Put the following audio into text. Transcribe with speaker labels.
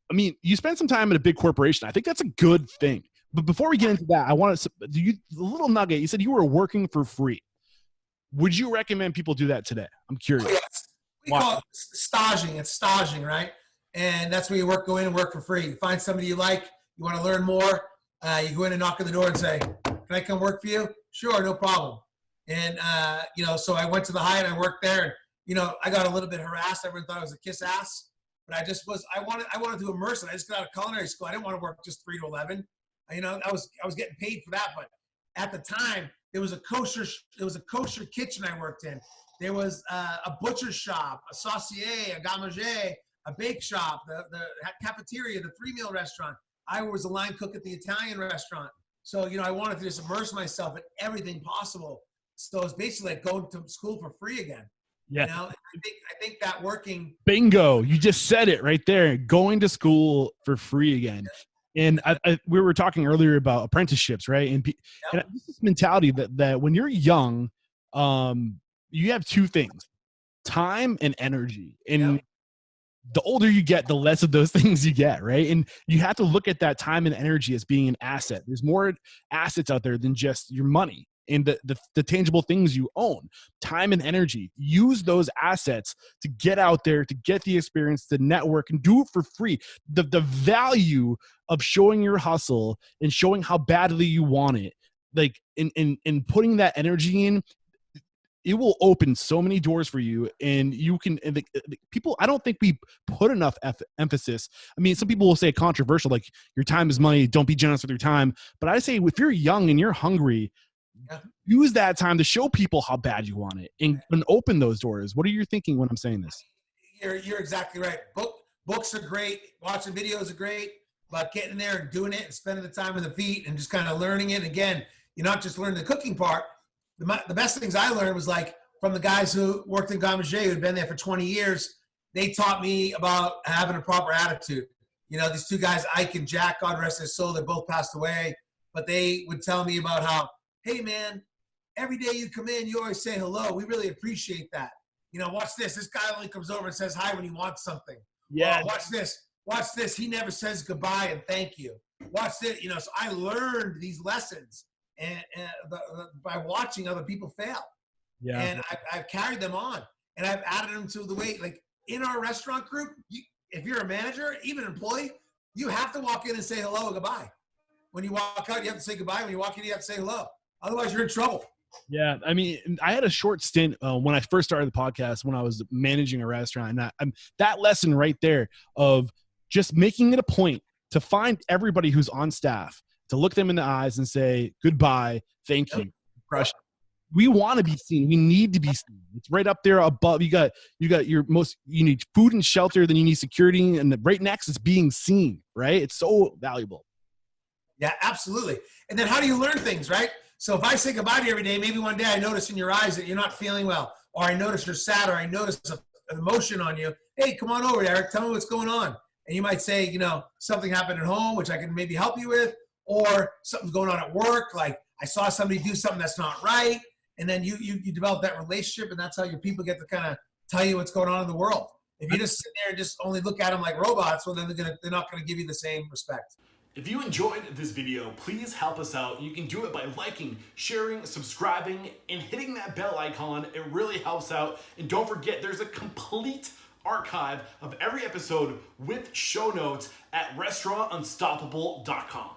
Speaker 1: I mean, you spend some time at a big corporation. I think that's a good thing. But before we get into that, I want to do you the little nugget. You said you were working for free. Would you recommend people do that today? I'm curious.
Speaker 2: Yes. We call it staging. It's staging, right? And that's where you go in and work for free. You find somebody you like, you want to learn more, you go in and knock on the door and say, "Can I come work for you?" Sure, no problem. And so I went to the Hyatt, I worked there, and I got a little bit harassed. Everyone thought I was a kiss ass, but I wanted to immerse it. I just got out of culinary school. I didn't want to work just 3 to 11. I was getting paid for that, but at the time there was a kosher kitchen I worked in. There was a butcher shop, a saucier, a garde-manger, a bake shop, the cafeteria, the 3-meal restaurant. I was a line cook at the Italian restaurant. So, I wanted to just immerse myself in everything possible. So it's basically like going to school for free again.
Speaker 1: Yeah.
Speaker 2: I think that working.
Speaker 1: Bingo. You just said it right there. Going to school for free again. And we were talking earlier about apprenticeships, right? And this mentality that when you're young, you have 2 things: time and energy. And the older you get, the less of those things you get, right? And you have to look at that time and energy as being an asset. There's more assets out there than just your money and the tangible things you own. Time and energy. Use those assets to get out there, to get the experience, to network, and do it for free. The value of showing your hustle and showing how badly you want it, like in putting that energy in, it will open so many doors for you. And you can, people, I don't think we put enough emphasis. I mean, some people will say controversial, like your time is money, don't be generous with your time. But I say, if you're young and you're hungry, use that time to show people how bad you want it and open those doors. What are you thinking when I'm saying this?
Speaker 2: You're exactly right. Books are great. Watching videos are great, but getting there and doing it and spending the time with the feet and just kind of learning it. Again, you're not just learning the cooking part. The best things I learned was like from the guys who worked in garde-manger, who had been there for 20 years. They taught me about having a proper attitude. These 2 guys, Ike and Jack, God rest their soul, they both passed away. But they would tell me about how, hey, man, every day you come in, you always say hello. We really appreciate that. Watch this. This guy only comes over and says hi when he wants something.
Speaker 1: Yeah.
Speaker 2: Watch this. Watch this. He never says goodbye and thank you. Watch this. So I learned these lessons and by watching other people fail. Yeah. And I've carried them on, and I've added them to the way, like in our restaurant group, if you're a manager, even an employee, you have to walk in and say hello and goodbye. When you walk out, you have to say goodbye. When you walk in, you have to say hello. Otherwise, you're in trouble.
Speaker 1: Yeah. I mean, I had a short stint when I first started the podcast, when I was managing a restaurant. And that lesson right there of just making it a point to find everybody who's on staff, to look them in the eyes and say goodbye, thank you. We want to be seen. We need to be seen. It's right up there above. You got you need food and shelter, then you need security, and right next is being seen, right? It's so valuable.
Speaker 2: Yeah, absolutely. And then how do you learn things, right? So if I say goodbye to you every day, maybe one day I notice in your eyes that you're not feeling well, or I notice you're sad, or I notice an emotion on you. Hey, come on over, Eric. Tell me what's going on. And you might say, something happened at home, which I can maybe help you with, or something's going on at work. Like I saw somebody do something that's not right. And then you develop that relationship, and that's how your people get to kind of tell you what's going on in the world. If you just sit there and just only look at them like robots, well, then they're not going to give you the same respect.
Speaker 3: If you enjoyed this video, please help us out. You can do it by liking, sharing, subscribing, and hitting that bell icon. It really helps out. And don't forget, there's a complete archive of every episode with show notes at restaurantunstoppable.com.